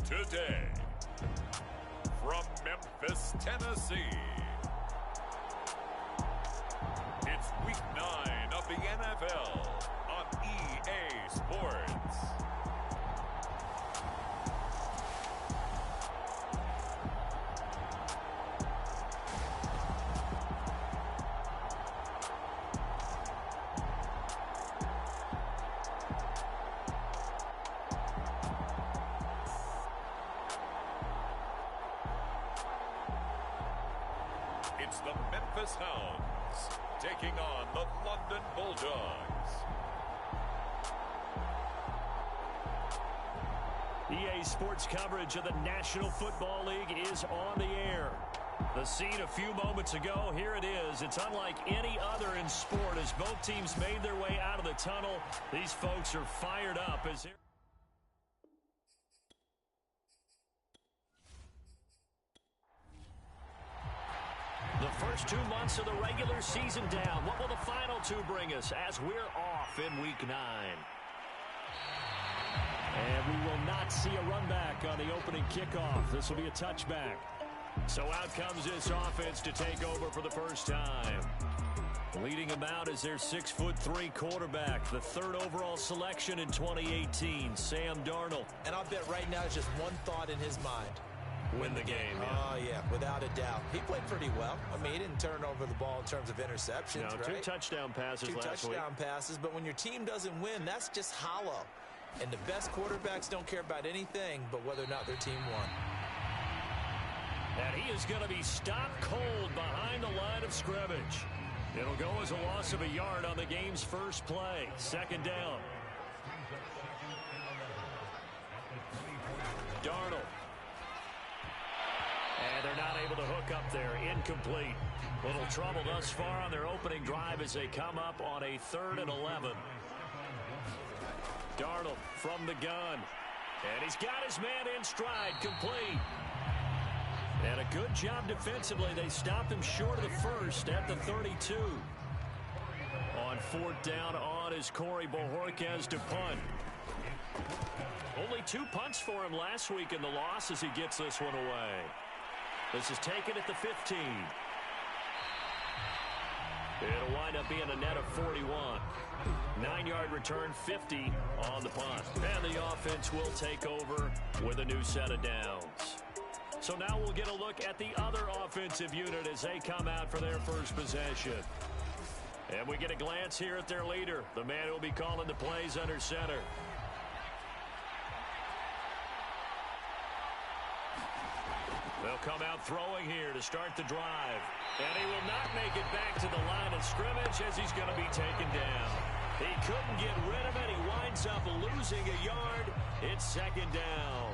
today. From Memphis, Tennessee, it's Week 9 of the NFL on EA Sports. It's the Memphis Hounds taking on the London Bulldogs. EA Sports coverage of the National Football League is on the air. The scene a few moments ago, here it is. It's unlike any other in sport as both teams made their way out of the tunnel. These folks are fired up as here. The first 2 months of the regular season down. What will the final two bring us as we're off in Week 9? And we will not see a run back on the opening kickoff. This will be a touchback. So out comes this offense to take over for the first time. Leading them out is their 6'3" quarterback, the third overall selection in 2018, Sam Darnold. And I'll bet right now it's just one thought in his mind. Win the game. Oh, yeah, without a doubt. He played pretty well. I mean, he didn't turn over the ball in terms of interceptions, no, right? 2 touchdown passes last week. 2 touchdown passes, but when your team doesn't win, that's just hollow. And the best quarterbacks don't care about anything but whether or not their team won. And he is going to be stopped cold behind the line of scrimmage. It'll go as a loss of a yard on the game's first play. Second down. Darnold. And they're not able to hook up there. Incomplete. Little trouble thus far on their opening drive as they come up on a 3rd and 11. Darnold from the gun. And he's got his man in stride. Complete. And a good job defensively. They stopped him short of the first at the 32. On 4th down on is Corey Bojorquez to punt. Only 2 punts for him last week in the loss as he gets this one away. This is taken at the 15. It'll wind up being a net of 41. 9-yard return, 50 on the punt. And the offense will take over with a new set of downs. So now we'll get a look at the other offensive unit as they come out for their first possession. And we get a glance here at their leader, the man who will be calling the plays under center. They'll come out throwing here to start the drive. And he will not make it back to the line of scrimmage as he's going to be taken down. He couldn't get rid of it. He winds up losing a yard. It's second down.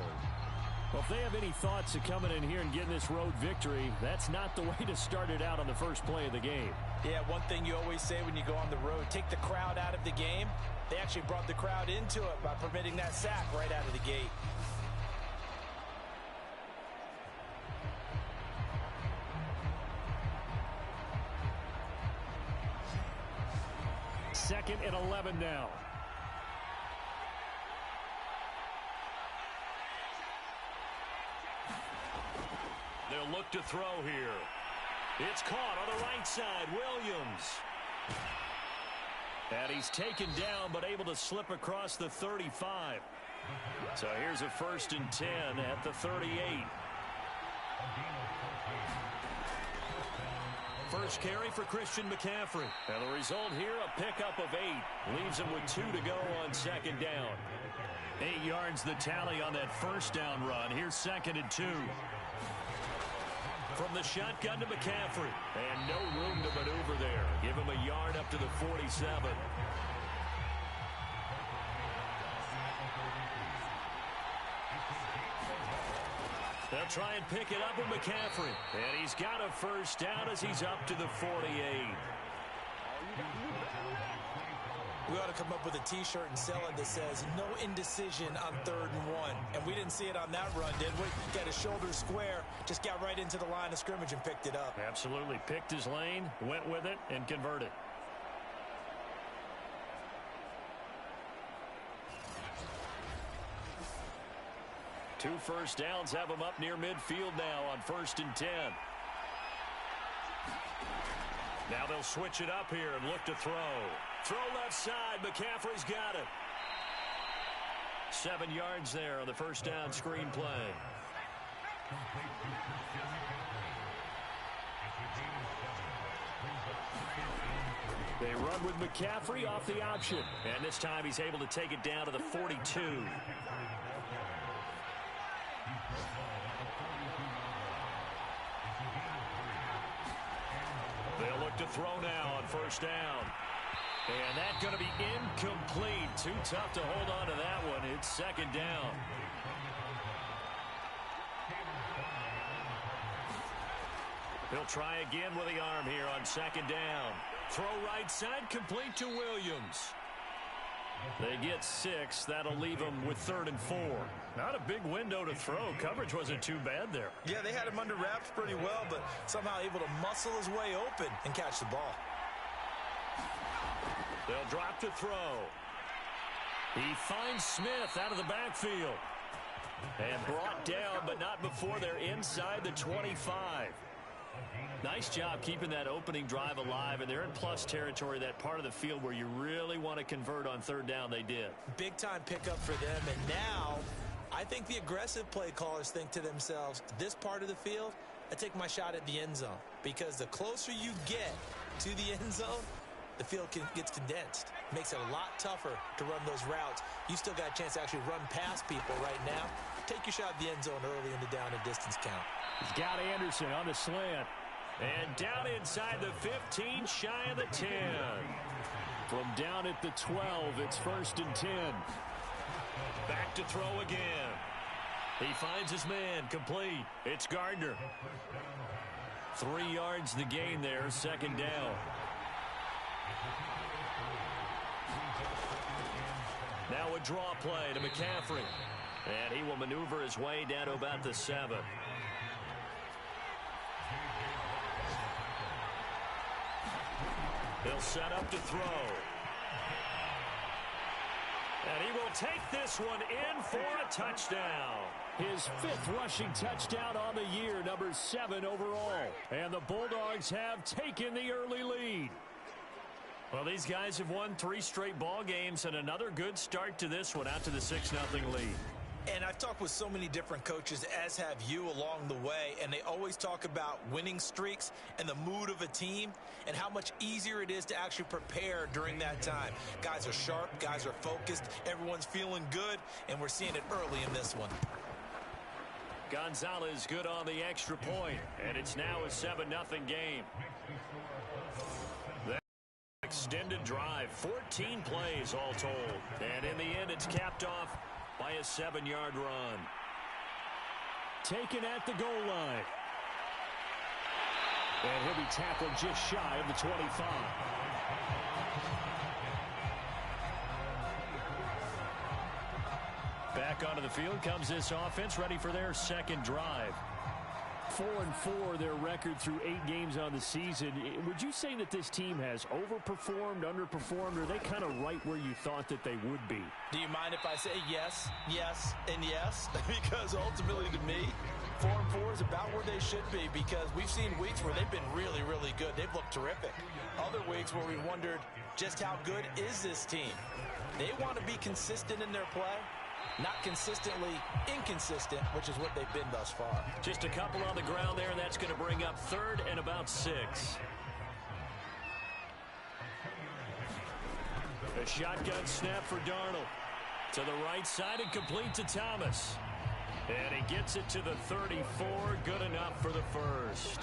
Well, if they have any thoughts of coming in here and getting this road victory, that's not the way to start it out on the first play of the game. Yeah, one thing you always say when you go on the road, take the crowd out of the game. They actually brought the crowd into it by permitting that sack right out of the gate. Second and 11 now. They'll look to throw here. It's caught on the right side. Williams. And he's taken down but able to slip across the 35. So here's a 1st and 10 at the 38. First carry for Christian McCaffrey. And the result here, a pickup of 8. Leaves him with 2 to go on second down. 8 yards the tally on that first down run. Here's 2nd and 2. From the shotgun to McCaffrey. And no room to maneuver there. Give him a yard up to the 47. They'll try and pick it up with McCaffrey. And he's got a first down as he's up to the 48. We ought to come up with a T-shirt and sell it that says, no indecision on 3rd and 1. And we didn't see it on that run, did we? Got his shoulder square, just got right into the line of scrimmage and picked it up. Absolutely. Picked his lane, went with it, and converted. 2 first downs have them up near midfield now on 1st and 10. Now they'll switch it up here and look to throw. Throw left side. McCaffrey's got it. 7 yards there on the first down screen play. They run with McCaffrey off the option. And this time he's able to take it down to the 42. They'll look to throw now on first down. And that's going to be incomplete. Too tough to hold on to that one. It's 2nd down. He'll try again with the arm here on 2nd down. Throw right side, complete to Williams. They get 6. That'll leave them with 3rd and 4. Not a big window to throw. Coverage wasn't too bad there. Yeah, they had him under wraps pretty well, but somehow able to muscle his way open and catch the ball. They'll drop to throw. He finds Smith out of the backfield. And brought down, but not before they're inside the 25. Nice job keeping that opening drive alive, and they're in plus territory, that part of the field where you really want to convert on 3rd down. They did. Big-time pickup for them, and now I think the aggressive play callers think to themselves, this part of the field, I take my shot at the end zone, because the closer you get to the end zone, the field gets condensed. Makes it a lot tougher to run those routes. You still got a chance to actually run past people right now. Take your shot at the end zone early in the down and distance count. He's got Anderson on the slant. And down inside the 15, shy of the 10. From down at the 12, it's 1st and 10. Back to throw again. He finds his man, complete. It's Gardner. 3 yards the gain there, 2nd down. Now a draw play to McCaffrey. And he will maneuver his way down to about the 7. He'll set up to throw. And he will take this one in for a touchdown. His 5th rushing touchdown on the year, number 7 overall. And the Bulldogs have taken the early lead. Well, these guys have won 3 straight ball games, and another good start to this one, out to the 6-0 lead. And I've talked with so many different coaches, as have you, along the way, and they always talk about winning streaks and the mood of a team and how much easier it is to actually prepare during that time. Guys are sharp, guys are focused, everyone's feeling good, and we're seeing it early in this one. Gonzalez good on the extra point, and it's now a 7-0 game. That extended drive, 14 plays all told, and in the end it's capped off by a 7-yard run. Taken at the goal line. And he'll be tackled just shy of the 25. Back onto the field comes this offense, ready for their 2nd drive. 4-4 their record through 8 games on the season. Would you say that this team has overperformed, underperformed, or are they kind of right where you thought that they would be? Do you mind if I say yes, yes, and yes? Because ultimately to me, 4-4 is about where they should be, because we've seen weeks where they've been really, really good. They've looked terrific. Other weeks where we wondered just how good is this team. They want to be consistent in their play. Not consistently inconsistent, which is what they've been thus far. Just a couple on the ground there, and that's going to bring up 3rd and about 6. A shotgun snap for Darnold. To the right side and complete to Thomas. And he gets it to the 34. Good enough for the 1st.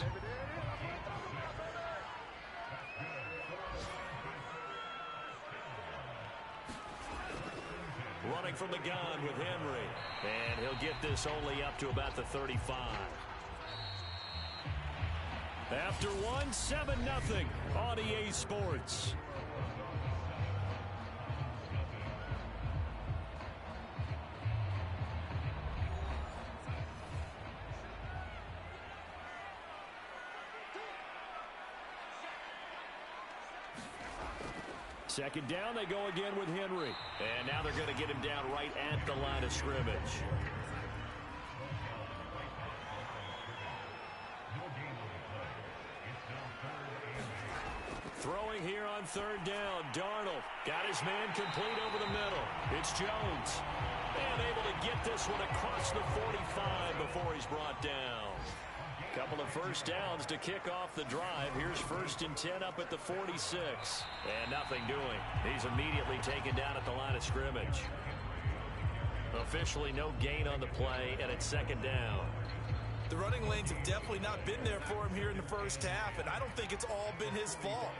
Running from the gun with Henry. And he'll get this only up to about the 35. After 7-0 on EA Sports. Second down, they go again with Henry. And now they're going to get him down right at the line of scrimmage. on third down. Darnold got his man complete over the middle. It's Jones. And able to get this one across the 45 before he's brought down. Couple of first downs to kick off the drive. Here's 1st and 10 up at the 46. And nothing doing. He's immediately taken down at the line of scrimmage. Officially no gain on the play, and it's 2nd down. The running lanes have definitely not been there for him here in the first half, and I don't think it's all been his fault.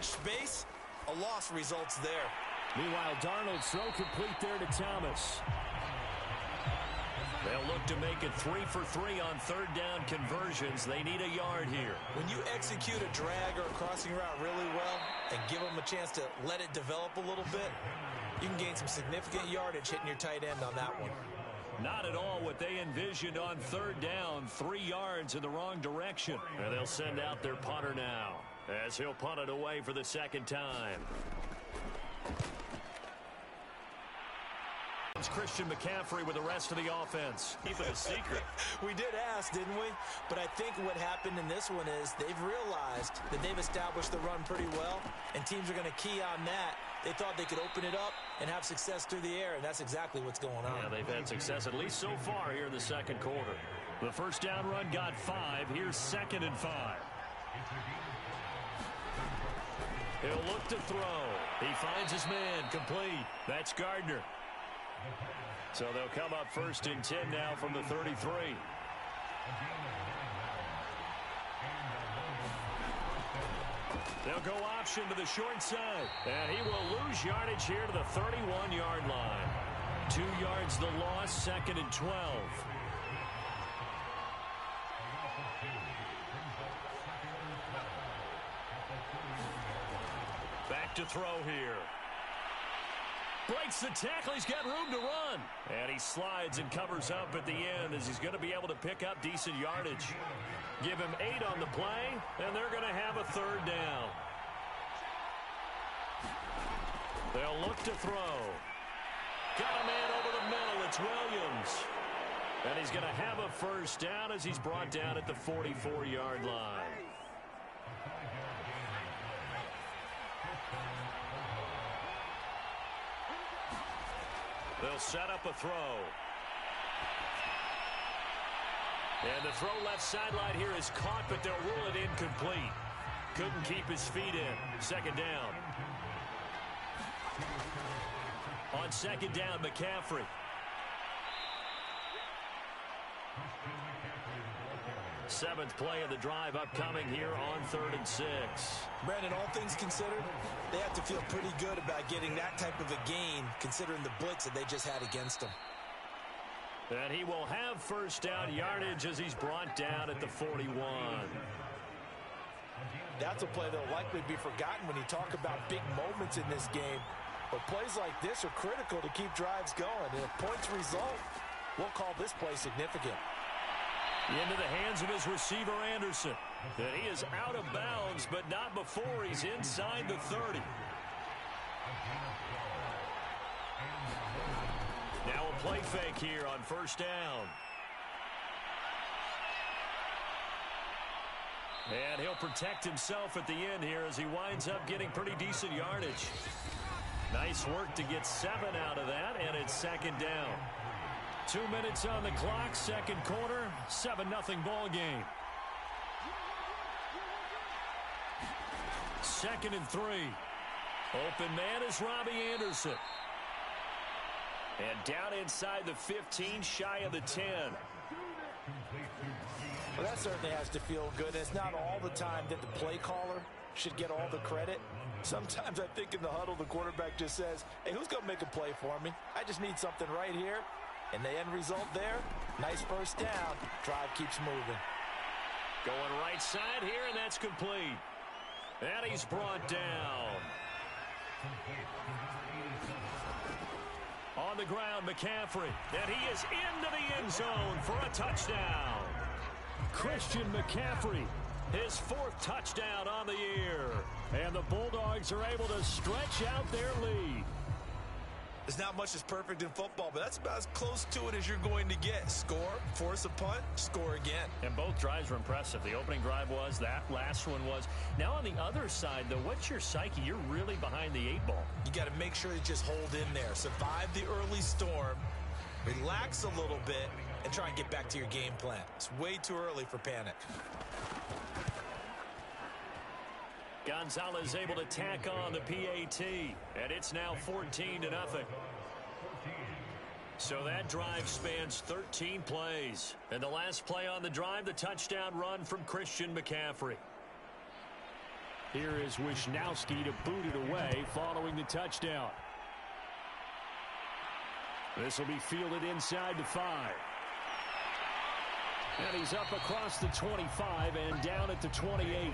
Space, a loss results there. Meanwhile, Darnold's throw complete there to Thomas. They'll look to make it 3 for 3 on third down conversions. They need a yard here. When you execute a drag or a crossing route really well and give them a chance to let it develop a little bit, you can gain some significant yardage hitting your tight end on that one. Not at all what they envisioned on third down. 3 yards in the wrong direction. And they'll send out their punter now as he'll punt it away for the 2nd time. It's Christian McCaffrey with the rest of the offense. Keep it a secret. We did ask, didn't we? But I think what happened in this one is they've realized that they've established the run pretty well, and teams are going to key on that. They thought they could open it up and have success through the air, and that's exactly what's going on. Yeah, they've had success at least so far here in the 2nd quarter. The first down run got 5. Here's 2nd and 5. He'll look to throw. He finds his man complete. That's Gardner. So they'll come up 1st and 10 now from the 33. They'll go option to the short side. And he will lose yardage here to the 31-yard line. 2 yards the loss, 2nd and 12. Back to throw here. Breaks the tackle. He's got room to run. And he slides and covers up at the end as he's going to be able to pick up decent yardage. Give him 8 on the play, and they're going to have a 3rd down. They'll look to throw. Got a man over the middle. It's Williams. And he's going to have a 1st down as he's brought down at the 44-yard line. They'll set up a throw. And the throw left sideline here is caught, but they'll rule it incomplete. Couldn't keep his feet in. 2nd down. On 2nd down, McCaffrey. Seventh play of the drive upcoming here on 3rd and 6. Brandon, all things considered, they have to feel pretty good about getting that type of a gain, considering the blitz that they just had against them. And he will have 1st down yardage as he's brought down at the 41. That's a play that will likely be forgotten when you talk about big moments in this game. But plays like this are critical to keep drives going. And if points result, we'll call this play significant. Into the hands of his receiver, Anderson. And he is out of bounds, but not before he's inside the 30. Now a play fake here on 1st down. And he'll protect himself at the end here as he winds up getting pretty decent yardage. Nice work to get 7 out of that, and it's 2nd down. 2 minutes on the clock, 2nd quarter, 7-0 ball game. 2nd and 3. Open man is Robbie Anderson. And down inside the 15, shy of the 10. Well, that certainly has to feel good. It's not all the time that the play caller should get all the credit. Sometimes I think in the huddle, the quarterback just says, hey, who's going to make a play for me? I just need something right here. And the end result there, nice 1st down. Drive keeps moving. Going right side here, and that's complete. And he's brought down. On the ground, McCaffrey. And he is into the end zone for a touchdown. Christian McCaffrey. His 4th touchdown on the year. And the Bulldogs are able to stretch out their lead. There's not much that's perfect in football, but that's about as close to it as you're going to get. Score, force a punt, score again. And both drives were impressive. The opening drive was, that last one was. Now on the other side, though, what's your psyche? You're really behind the 8 ball. You got to make sure you just hold in there. Survive the early storm, relax a little bit, and try and get back to your game plan. It's way too early for panic. Gonzalez able to tack on the PAT, and it's now 14-0. So that drive spans 13 plays. And the last play on the drive, the touchdown run from Christian McCaffrey. Here is Wisnowski to boot it away following the touchdown. This will be fielded inside the 5. And he's up across the 25 and down at the 28.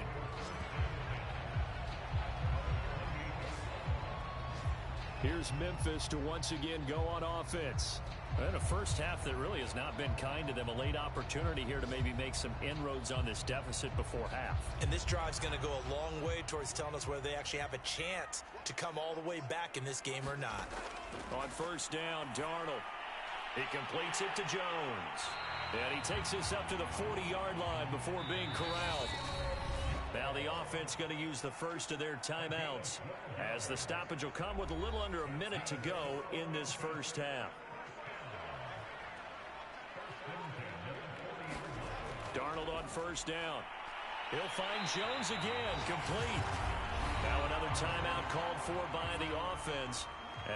Here's Memphis to once again go on offense. And a first half that really has not been kind to them. A late opportunity here to maybe make some inroads on this deficit before half. And this drive's going to go a long way towards telling us whether they actually have a chance to come all the way back in this game or not. On first down, Darnold. He completes it to Jones. And he takes this up to the 40-yard line before being corralled. Now the offense going to use the first of their timeouts, as the stoppage will come with a little under a minute to go in this first half. Darnold on first down. He'll find Jones again, complete. Now another timeout called for by the offense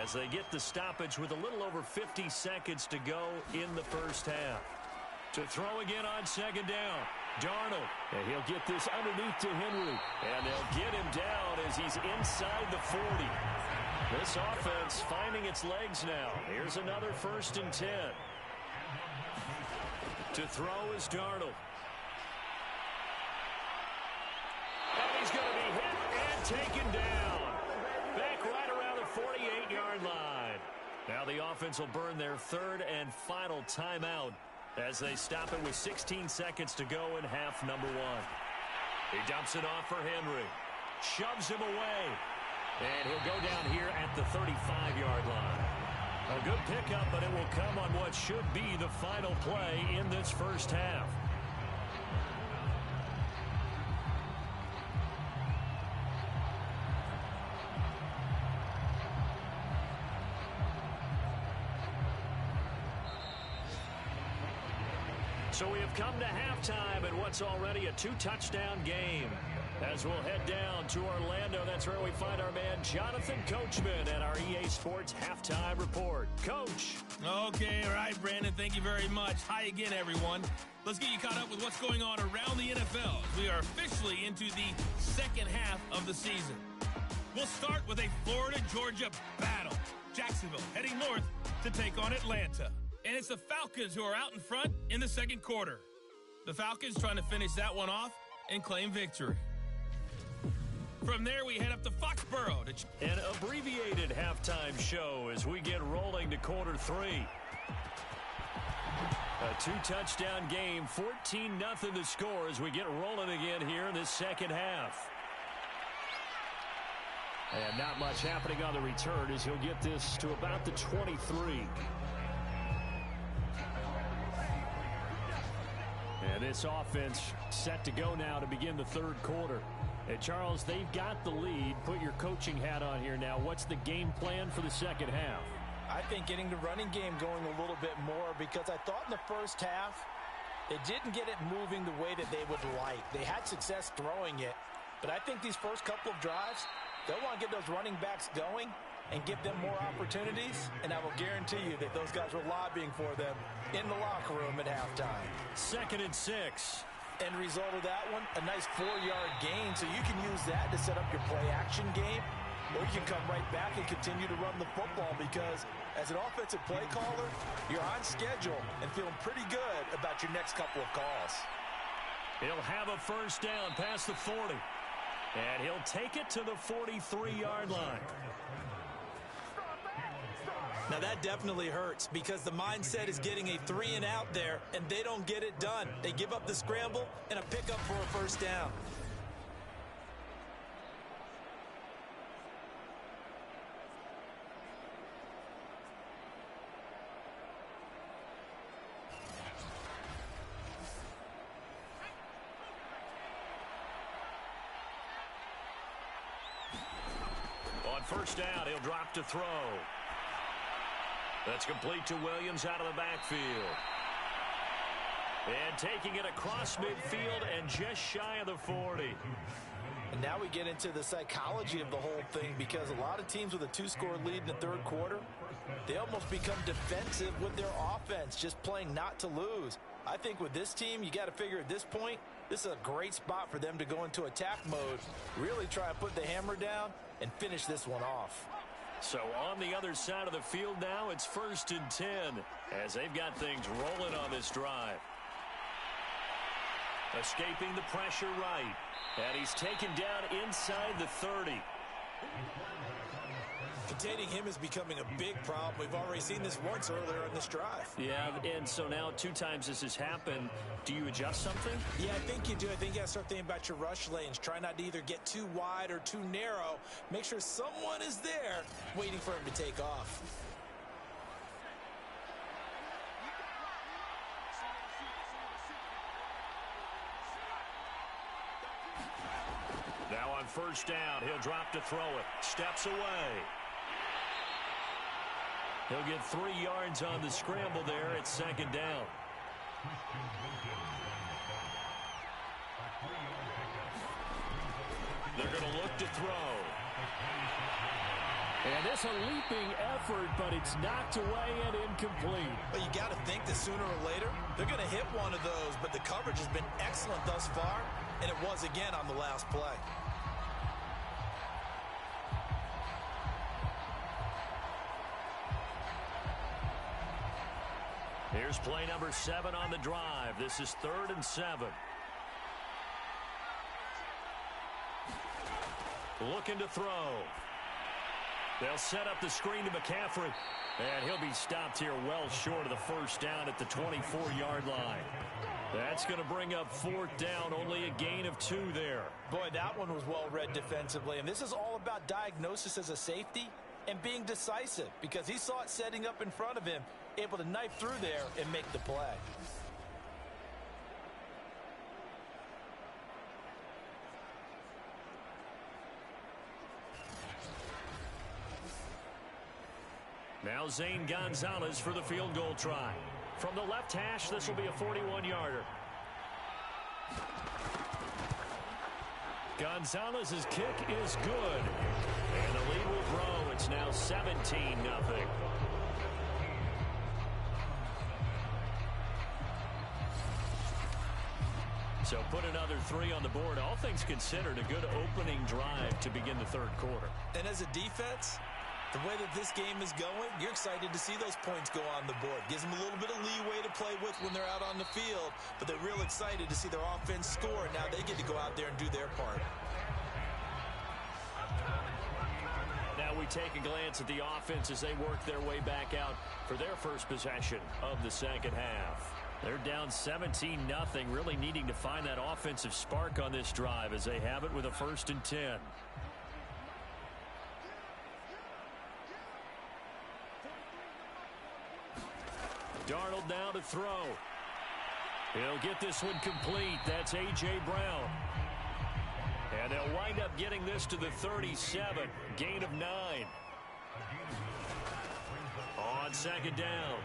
as they get the stoppage with a little over 50 seconds to go in the first half. To throw again on second down, Darnold. And he'll get this underneath to Henry. And they'll get him down as he's inside the 40. This offense finding its legs now. Here's another 1st and 10. To throw is Darnold. And he's going to be hit and taken down. Back right around the 48-yard line. Now the offense will burn their 3rd and final timeout as they stop it with 16 seconds to go in half number 1. He dumps it off for Henry. Shoves him away. And he'll go down here at the 35-yard line. A good pickup, but it will come on what should be the final play in this first half. So we have come to halftime in what's already a 2-touchdown game. As we'll head down to Orlando, that's where we find our man Jonathan Coachman at our EA Sports Halftime Report. Coach. Okay, all right, Brandon, thank you very much. Hi again, everyone. Let's get you caught up with what's going on around the NFL. We are officially into the second half of the season. We'll start with a Florida-Georgia battle. Jacksonville heading north to take on Atlanta. And it's the Falcons who are out in front in the second quarter. The Falcons trying to finish that one off and claim victory. From there, we head up to Foxborough. An abbreviated halftime show as we get rolling to quarter 3. A 2-touchdown game, 14-0 the score as we get rolling again here in this second half. And not much happening on the return as he'll get this to about the 23. And this offense set to go now to begin the third quarter. And Charles, they've got the lead. Put your coaching hat on here now. What's the game plan for the second half? I think getting the running game going a little bit more, because I thought in the first half they didn't get it moving the way that they would like. They had success throwing it, but I think these first couple of drives, they'll want to get those running backs going and give them more opportunities, and I will guarantee you that those guys were lobbying for them in the locker room at halftime. 2nd and 6. End result of that one, a nice 4-yard gain, so you can use that to set up your play-action game, or you can come right back and continue to run the football, because as an offensive play caller, you're on schedule and feeling pretty good about your next couple of calls. He'll have a first down past the 40, and he'll take it to the 43-yard line. Now that definitely hurts, because the mindset is getting a 3-and-out there, and they don't get it done. They give up the scramble and a pickup for a first down. first down, he'll drop to throw. That's complete to Williams out of the backfield. And taking it across midfield and just shy of the 40. And now we get into the psychology of the whole thing, because a lot of teams with a 2-score lead in the third quarter, they almost become defensive with their offense, just playing not to lose. I think with this team, you got to figure at this point, this is a great spot for them to go into attack mode, really try and put the hammer down and finish this one off. So on the other side of the field now, it's 1st and 10 as they've got things rolling on this drive. Escaping the pressure right. And he's taken down inside the 30. Containing him is becoming a big problem. We've already seen this once earlier in this drive. Yeah, and so now 2 times this has happened. Do you adjust something? Yeah, I think you do. I think you got to start thinking about your rush lanes. Try not to either get too wide or too narrow. Make sure someone is there waiting for him to take off. Now on first down, he'll drop to throw it. Steps away. He'll get 3 yards on the scramble there at 2nd down. They're going to look to throw. And it's a leaping effort, but it's knocked away and incomplete. But you got to think that sooner or later, they're going to hit one of those, but the coverage has been excellent thus far, and it was again on the last play. Here's play number 7 on the drive. This is 3rd and 7. Looking to throw. They'll set up the screen to McCaffrey. And he'll be stopped here well short of the first down at the 24-yard line. That's going to bring up 4th down, only a gain of 2 there. Boy, that one was well read defensively. And this is all about diagnosis as a safety and being decisive, because he saw it setting up in front of him, able to knife through there and make the play. Now Zane Gonzalez for the field goal try. From the left hash, this will be a 41-yarder. Gonzalez's kick is good. And the lead will grow. It's now 17-0. So put another 3 on the board. All things considered, a good opening drive to begin the third quarter. And as a defense, the way that this game is going, you're excited to see those points go on the board. Gives them a little bit of leeway to play with when they're out on the field, but they're real excited to see their offense score. Now they get to go out there and do their part. Now we take a glance at the offense as they work their way back out for their first possession of the second half. They're down 17-0, really needing to find that offensive spark on this drive as they have it with a 1st and 10. Darnold now to throw. He'll get this one complete. That's A.J. Brown. And they'll wind up getting this to the 37. Gain of 9. On 2nd down,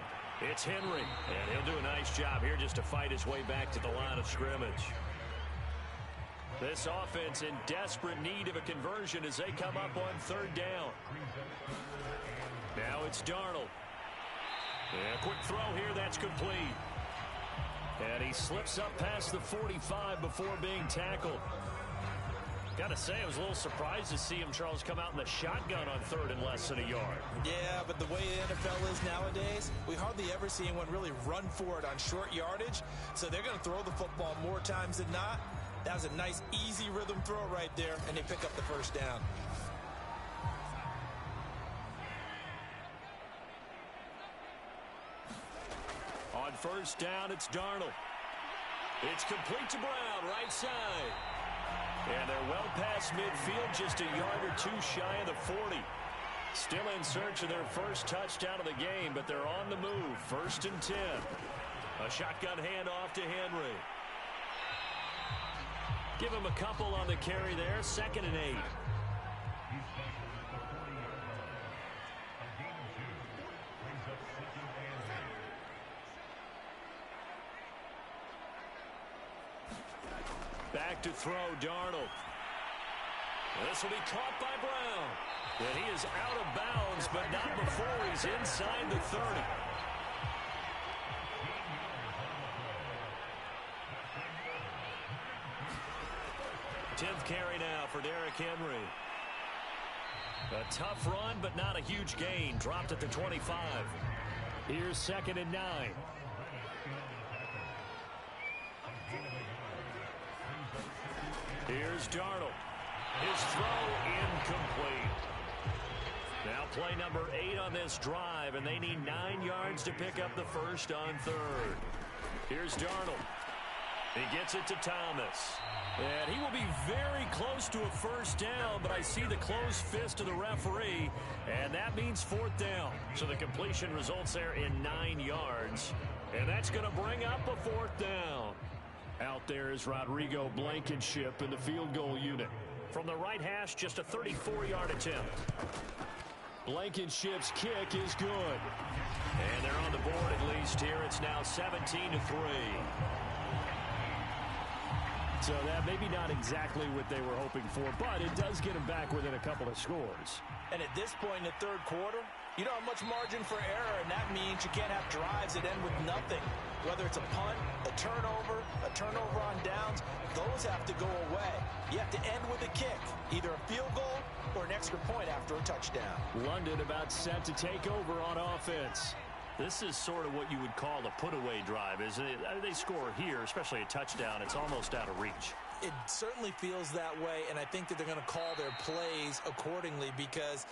it's Henry. And he'll do a nice job here just to fight his way back to the line of scrimmage. This offense in desperate need of a conversion as they come up on 3rd down. Now it's Darnold. And a quick throw here, that's complete. And he slips up past the 45 before being tackled. Got to say, I was a little surprised to see him, Charles, come out in the shotgun on 3rd and less than a yard. Yeah, but the way the NFL is nowadays, we hardly ever see anyone really run for it on short yardage. So they're going to throw the football more times than not. That was a nice, easy rhythm throw right there, and they pick up the first down. On 1st down, it's Darnold. It's complete to Brown, right side. And they're well past midfield, just a yard or 2 shy of the 40. Still in search of their first touchdown of the game, but they're on the move. 1st and 10. A shotgun handoff to Henry. Give him a couple on the carry there. 2nd and 8. Back to throw, Darnold. This will be caught by Brown. And he is out of bounds, but not before he's inside the 30. 10th carry now for Derrick Henry. A tough run, but not a huge gain. Dropped at the 25. Here's 2nd and 9. Here's Darnold. His throw incomplete. Now play number 8 on this drive, and they need 9 yards to pick up the first on 3rd. Here's Darnold. He gets it to Thomas. And he will be very close to a first down, but I see the closed fist of the referee, and that means 4th down. So the completion results there in 9 yards, and that's going to bring up a 4th down. Out there is Rodrigo Blankenship in the field goal unit. From the right hash, just a 34-yard attempt. Blankenship's kick is good. And they're on the board at least here. It's now 17-3. So that maybe not exactly what they were hoping for, but it does get them back within a couple of scores. And at this point in the 3rd quarter, you don't have much margin for error, and that means you can't have drives that end with nothing. Whether it's a punt, a turnover on downs, those have to go away. You have to end with a kick, either a field goal or an extra point after a touchdown. London about set to take over on offense. This is sort of what you would call a put-away drive, isn't it? They score here, especially a touchdown. It's almost out of reach. It certainly feels that way, and I think that they're going to call their plays accordingly, because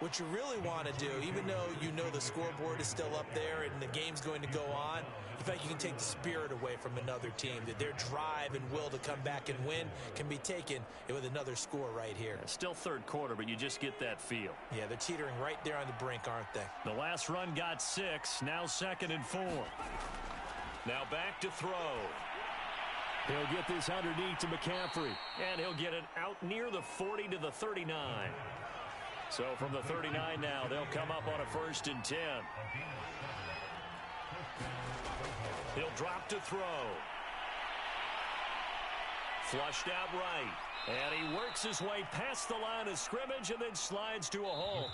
what you really want to do, even though you know the scoreboard is still up there and the game's going to go on, in fact, you can take the spirit away from another team, that their drive and will to come back and win can be taken with another score right here. Still 3rd quarter, but you just get that feel. Yeah, they're teetering right there on the brink, aren't they? The last run got 6, now 2nd and 4. Now back to throw. He'll get this underneath to McCaffrey, and he'll get it out near the 40 to the 39. So from the 39 now, they'll come up on a 1st and 10. He'll drop to throw. Flushed out right. And he works his way past the line of scrimmage and then slides to a hole.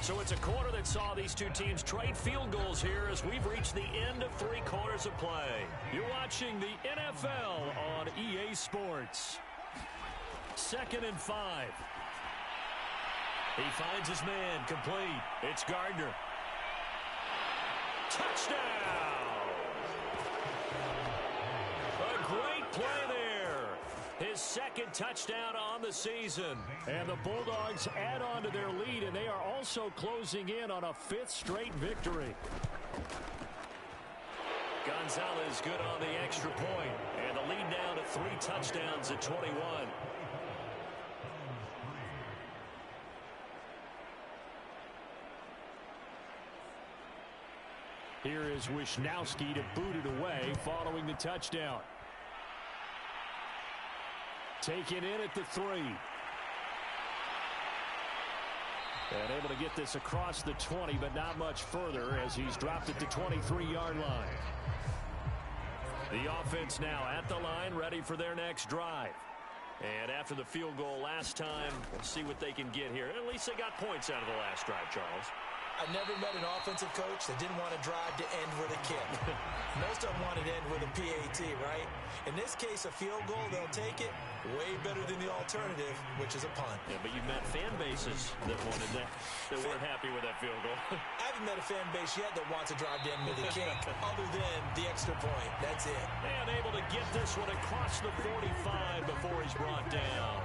So it's a quarter that saw these two teams trade field goals here as we've reached the end of 3 quarters of play. You're watching the NFL on EA Sports. 2nd and 5. He finds his man, complete. It's Gardner. Touchdown! A great play there. His 2nd touchdown on the season. And the Bulldogs add on to their lead, and they are also closing in on a 5th straight victory. Gonzalez good on the extra point, and the lead now to 3 touchdowns at 21. Here is Wisnowski to boot it away following the touchdown. Taken in at the 3. And able to get this across the 20, but not much further as he's dropped it to 23-yard line. The offense now at the line, ready for their next drive. And after the field goal last time, we'll see what they can get here. At least they got points out of the last drive, Charles. I've never met an offensive coach that didn't want to drive to end with a kick. Most of them want to end with a PAT, right? In this case, a field goal, they'll take it. Way better than the alternative, which is a punt. Yeah, but you've met fan bases that wanted that weren't happy with that field goal. I haven't met a fan base yet that wants to drive to end with a kick, other than the extra point. That's it. And able to get this one across the 45 before he's brought down.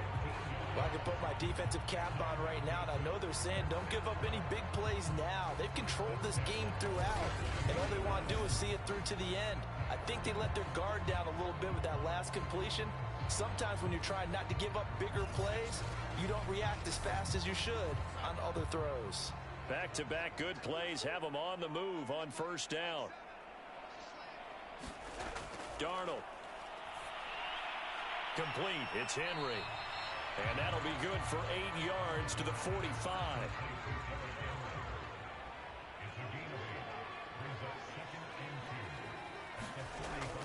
Well, I can put my defensive cap on right now, and I know they're saying don't give up any big plays now. They've controlled this game throughout, and all they want to do is see it through to the end. I think they let their guard down a little bit with that last completion. Sometimes when you're trying not to give up bigger plays, you don't react as fast as you should on other throws. Back-to-back good plays have them on the move on 1st down. Darnold. Complete. It's Henry. And that'll be good for 8 yards to the 45.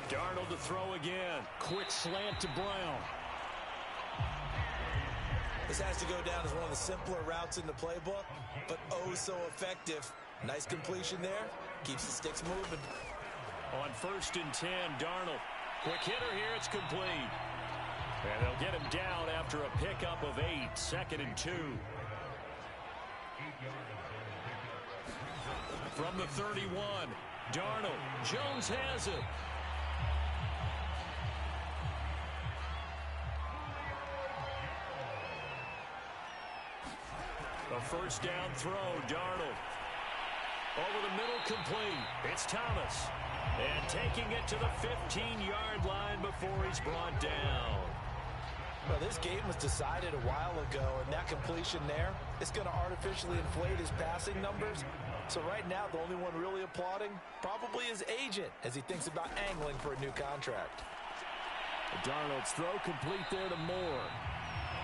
Darnold to throw again. Quick slant to Brown. This has to go down as one of the simpler routes in the playbook, but oh so effective. Nice completion there. Keeps the sticks moving. On 1st and 10, Darnold. Quick hitter here. It's complete. And they'll get him down after a pickup of 8. 2nd and 2. From the 31, Darnold. Jones has it. A 1st down throw, Darnold. Over the middle, complete. It's Thomas. And taking it to the 15-yard line before he's brought down. Well, this game was decided a while ago, and that completion there is going to artificially inflate his passing numbers. So right now, the only one really applauding probably his agent as he thinks about angling for a new contract. Darnold's throw complete there to Moore.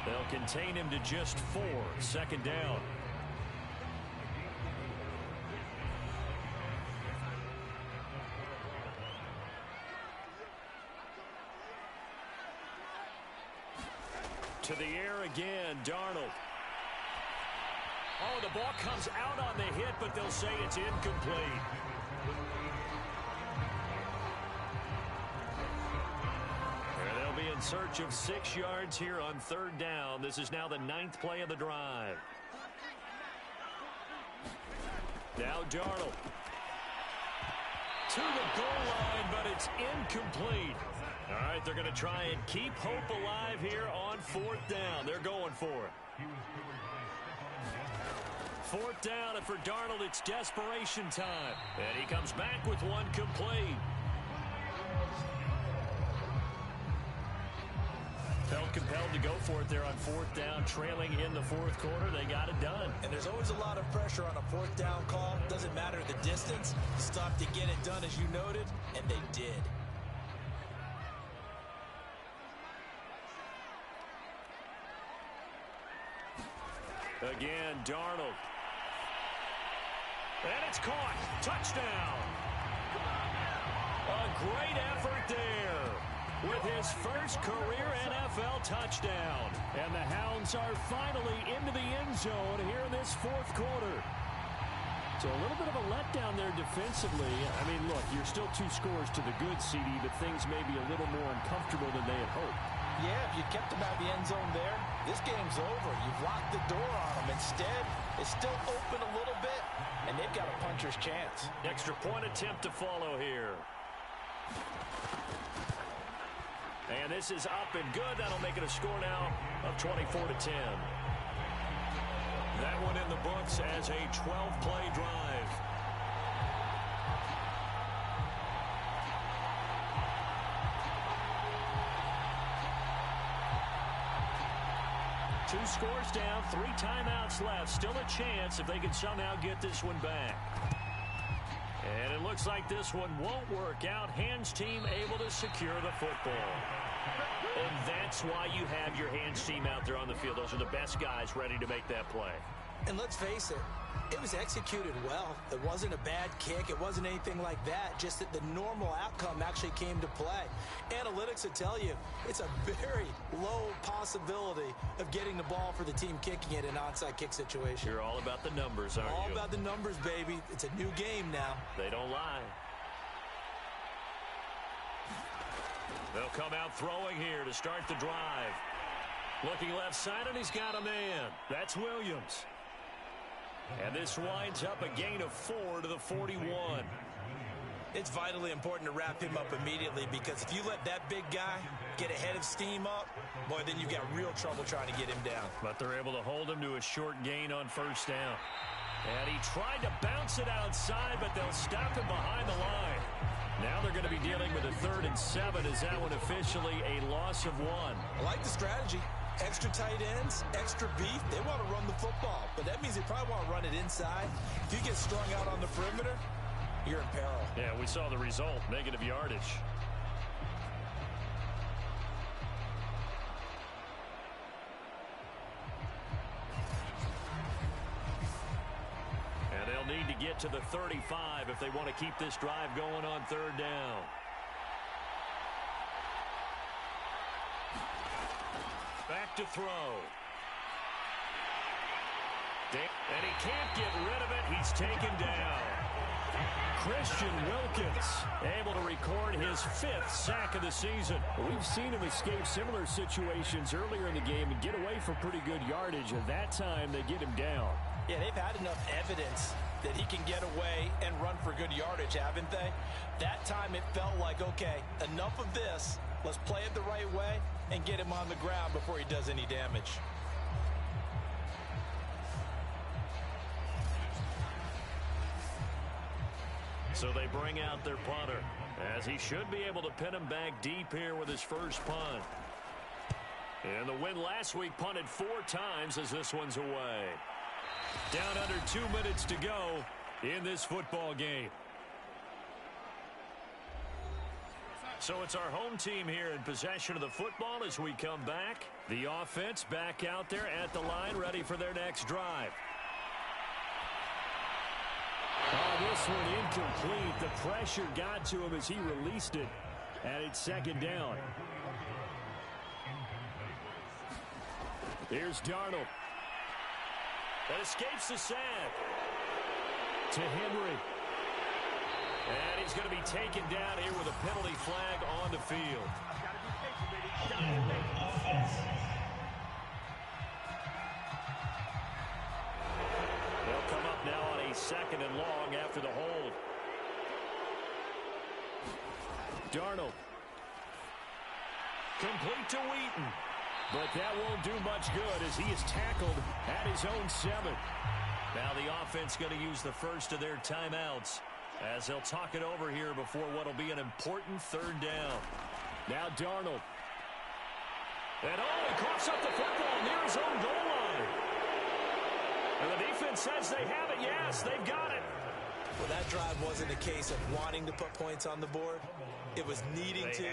They'll contain him to just 4. 2nd down. To the air again, Darnold. Oh, the ball comes out on the hit, but they'll say it's incomplete. And they'll be in search of 6 yards here on 3rd down. This is now the 9th play of the drive. Now Darnold. To the goal line, but it's incomplete. All right, they're going to try and keep hope alive here on 4th down. They're going for it. 4th down, and for Darnold, it's desperation time. And he comes back with one complete. Felt compelled to go for it there on 4th down, trailing in the 4th quarter. They got it done. And there's always a lot of pressure on a 4th down call. Doesn't matter the distance. Stop to get it done, as you noted, and they did. Again, Darnold. And it's caught. Touchdown. A great effort there with his first career NFL touchdown. And the Hounds are finally into the end zone here in this 4th quarter. So a little bit of a letdown there defensively. I mean, look, you're still 2 scores to the good, CD, but things may be a little more uncomfortable than they had hoped. Yeah, if you kept them out of the end zone there, this game's over. You've locked the door on them. Instead, it's still open a little bit, and they've got a puncher's chance. Extra point attempt to follow here. And this is up and good. That'll make it a score now of 24-10. That one in the books as a 12-play drive. Two scores down, 3 timeouts left. Still a chance if they can somehow get this one back. And it looks like this one won't work out. Hands team able to secure the football. And that's why you have your hands team out there on the field. Those are the best guys ready to make that play. And let's face it, it was executed well. It wasn't a bad kick. It wasn't anything like that. Just that the normal outcome actually came to play. Analytics will tell you it's a very low possibility of getting the ball for the team kicking it in an onside kick situation. You're all about the numbers, aren't you? All about the numbers, baby. It's a new game now. They don't lie. They'll come out throwing here to start the drive. Looking left side, and he's got a man. That's Williams. And this winds up a gain of 4 to the 41. It's vitally important to wrap him up immediately, because if you let that big guy get ahead of steam up, boy, then you've got real trouble trying to get him down. But they're able to hold him to a short gain on 1st down. And he tried to bounce it outside, but they'll stop him behind the line. Now they're going to be dealing with a 3rd and 7. Is that one officially a loss of 1? I like the strategy. Extra tight ends, extra beef. They want to run the football, but that means they probably want to run it inside. If you get strung out on the perimeter, you're in peril. Yeah, we saw the result, negative yardage. And they'll need to get to the 35 if they want to keep this drive going on 3rd down. back to throw. And he can't get rid of it. He's taken down. Christian Wilkins able to record his 5th sack of the season. We've seen him escape similar situations earlier in the game and get away for pretty good yardage. At that time, they get him down. Yeah, they've had enough evidence that he can get away and run for good yardage, haven't they? That time it felt like, okay, enough of this. Let's play it the right way and get him on the ground before he does any damage. So they bring out their punter, as he should be able to pin him back deep here with his first punt. And the win last week punted 4 times as this one's away. Down under 2 minutes to go in this football game. So it's our home team here in possession of the football as we come back. The offense back out there at the line, ready for their next drive. Oh, this one incomplete. The pressure got to him as he released it, and it's second down. Here's Darnold. That escapes the sack. To Henry. And he's going to be taken down here with a penalty flag on the field. They'll come up now on a 2nd and long after the hold. Darnold. Complete to Wheaton. But that won't do much good as he is tackled at his own 7. Now the offense going to use the first of their timeouts as they'll talk it over here before what will be an important 3rd down. Now Darnold. And he coughs up the football near his own goal line. And the defense says they have it. Yes, they've got it. Well, that drive wasn't a case of wanting to put points on the board. It was needing to,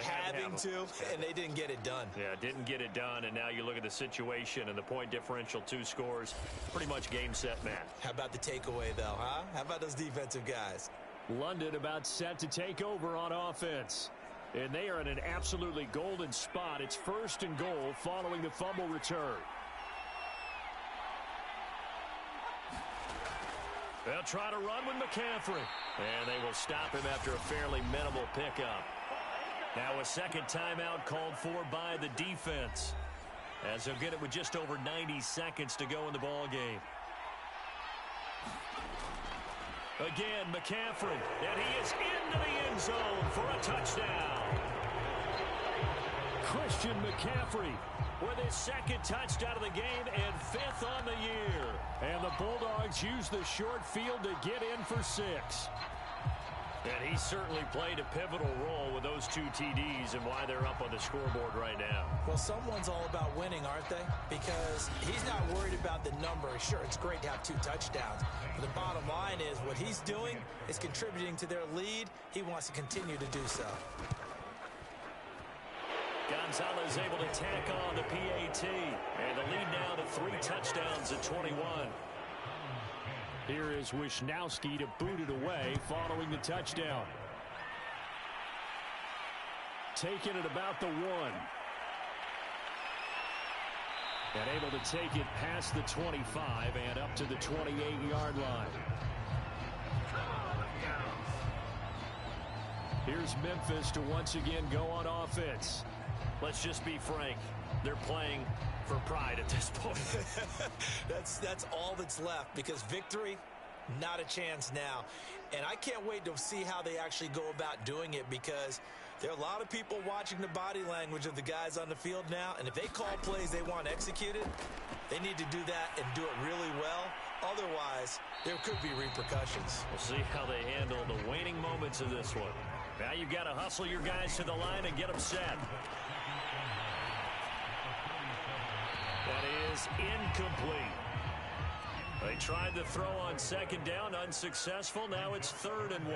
having to, and they didn't get it done. Yeah, didn't get it done, and now you look at the situation and the point differential, 2 scores, pretty much game, set, match. How about the takeaway, though, huh? How about those defensive guys? London about set to take over on offense. And they are in an absolutely golden spot. It's 1st and goal following the fumble return. They'll try to run with McCaffrey. And they will stop him after a fairly minimal pickup. Now a 2nd timeout called for by the defense, as they'll get it with just over 90 seconds to go in the ball game. Again, McCaffrey. And he is into the end zone for a touchdown. Christian McCaffrey with his 2nd touchdown of the game and 5th on the year. And the Bulldogs use the short field to get in for 6. And he certainly played a pivotal role with those 2 TDs and why they're up on the scoreboard right now. Well, someone's all about winning, aren't they? Because he's not worried about the number. Sure, it's great to have 2 touchdowns. But the bottom line is what he's doing is contributing to their lead. He wants to continue to do so. Gonzalez able to tack on the PAT. And the lead now to 3 touchdowns at 21. Here is Wisnowski to boot it away following the touchdown. Taking it about the 1. And able to take it past the 25 and up to the 28-yard line. Here's Memphis to once again go on offense. Let's just be frank. They're playing for pride at this point. That's all that's left, because victory, not a chance now. And I can't wait to see how they actually go about doing it, because there are a lot of people watching the body language of the guys on the field now, and if they call plays they want executed, they need to do that and do it really well. Otherwise, there could be repercussions. We'll see how they handle the waning moments of this one. Now you've got to hustle your guys to the line and get them set. That is incomplete. They tried to throw on 2nd down, unsuccessful. Now it's 3rd and 1.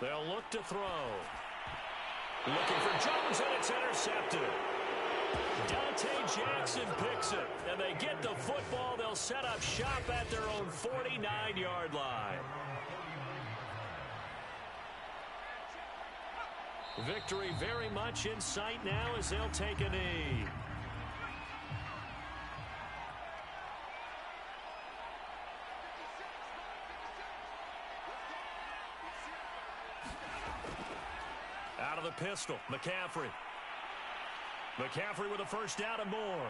They'll look to throw. Looking for Jones, and it's intercepted. Dante Jackson picks it, and they get the football. They'll set up shop at their own 49-yard line. Victory very much in sight now as they'll take a knee. Out of the pistol, McCaffrey. McCaffrey with a first down and more.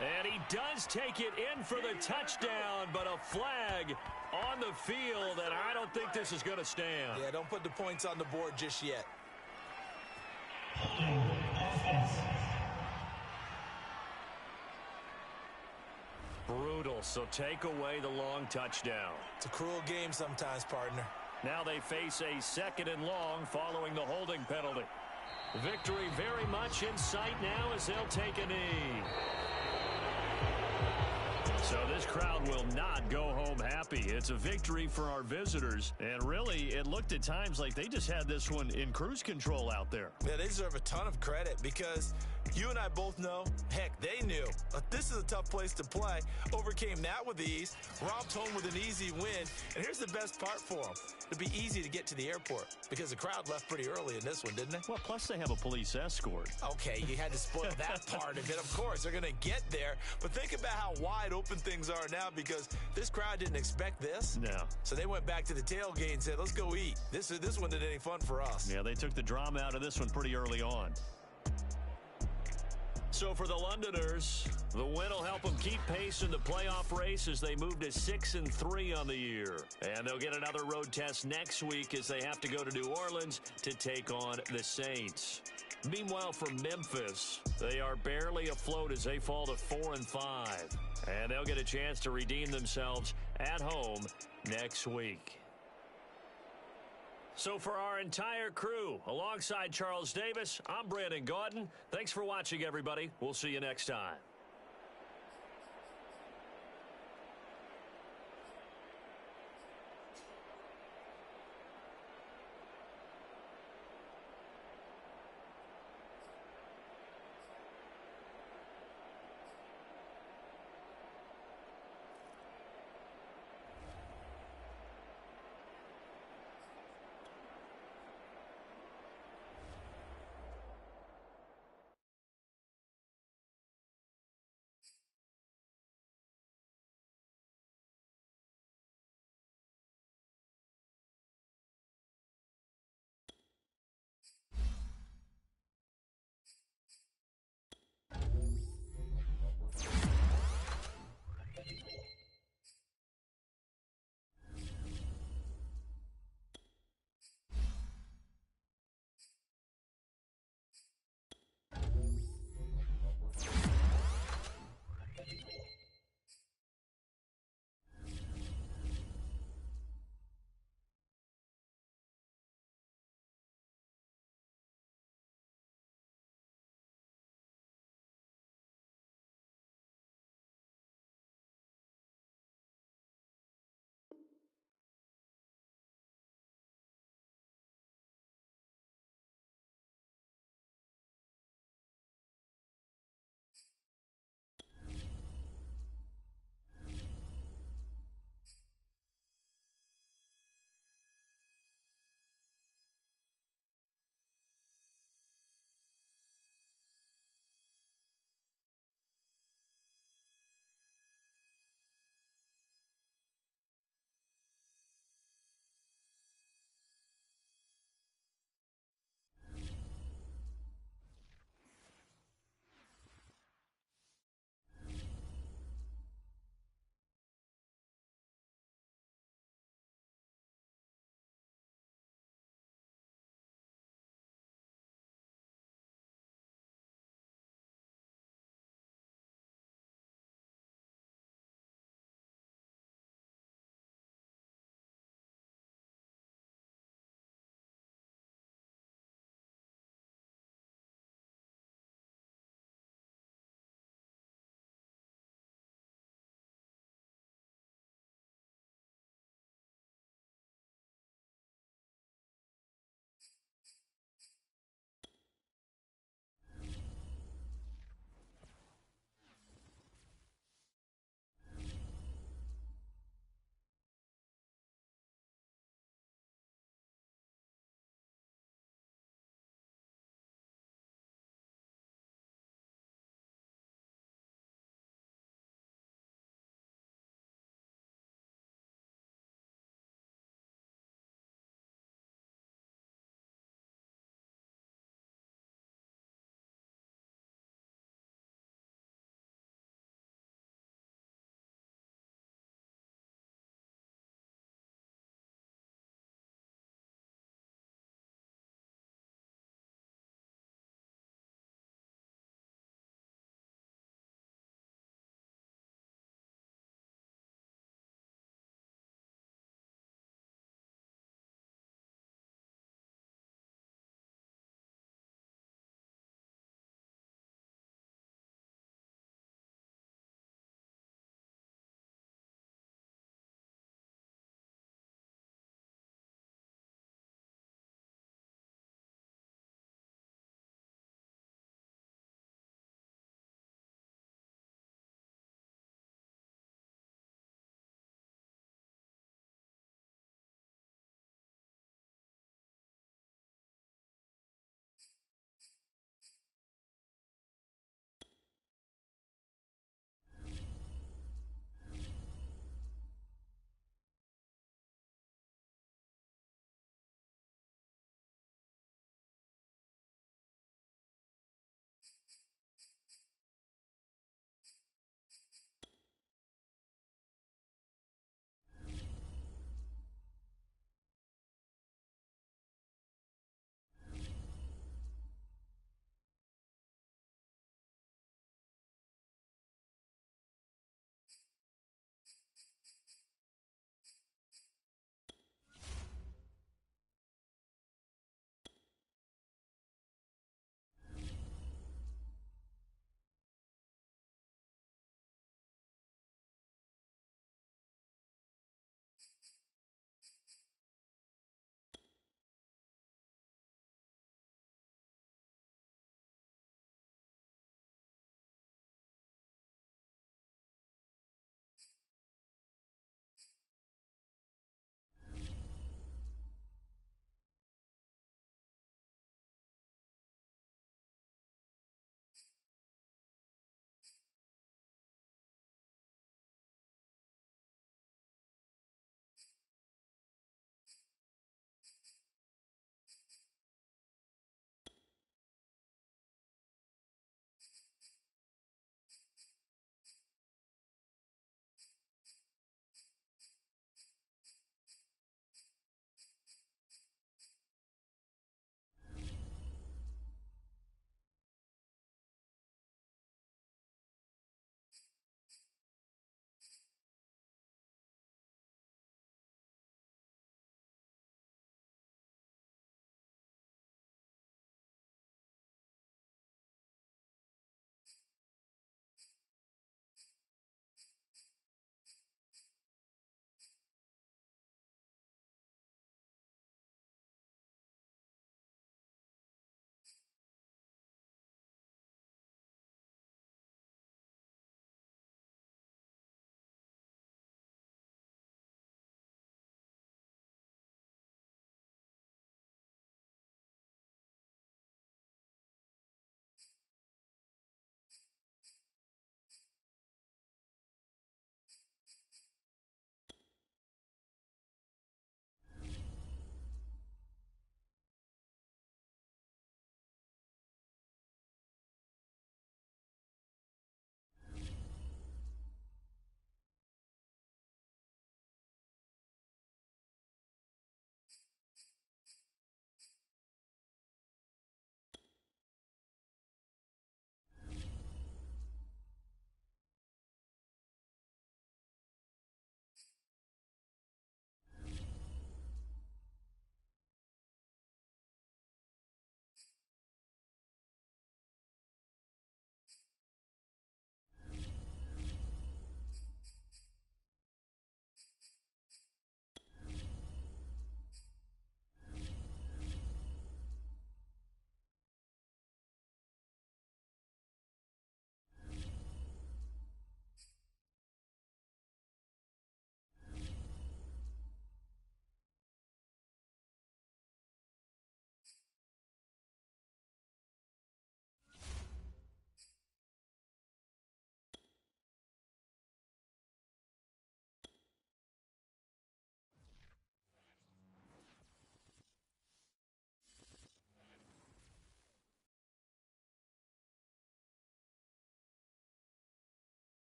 And he does take it in for the touchdown, but a flag on the field, and I don't think this is going to stand. Yeah, don't put the points on the board just yet. Brutal, so take away the long touchdown. It's a cruel game sometimes, partner. Now they face a second and long following the holding penalty. Victory very much in sight now as they'll take a knee. So this crowd will not go home happy. It's a victory for our visitors. And really, it looked at times like they just had this one in cruise control out there. Yeah, they deserve a ton of credit because you and I both know, heck, they knew. This is a tough place to play. Overcame that with ease. Romped home with an easy win. And here's the best part for them. It'd be easy to get to the airport because the crowd left pretty early in this one, didn't they? Well, plus they have a police escort. Okay, you had to spoil that part of it. Of course, they're going to get there. But think about how wide open things are now because this crowd didn't expect this. No. So they went back to the tailgate and said, let's go eat. This one didn't any fun for us. Yeah, they took the drama out of this one pretty early on. So for the Londoners, the win will help them keep pace in the playoff race as they move to 6-3 on the year. And they'll get another road test next week as they have to go to New Orleans to take on the Saints. Meanwhile, for Memphis, they are barely afloat as they fall to 4-5. And they'll get a chance to redeem themselves at home next week. So for our entire crew, alongside Charles Davis, I'm Brandon Gaudin. Thanks for watching, everybody. We'll see you next time.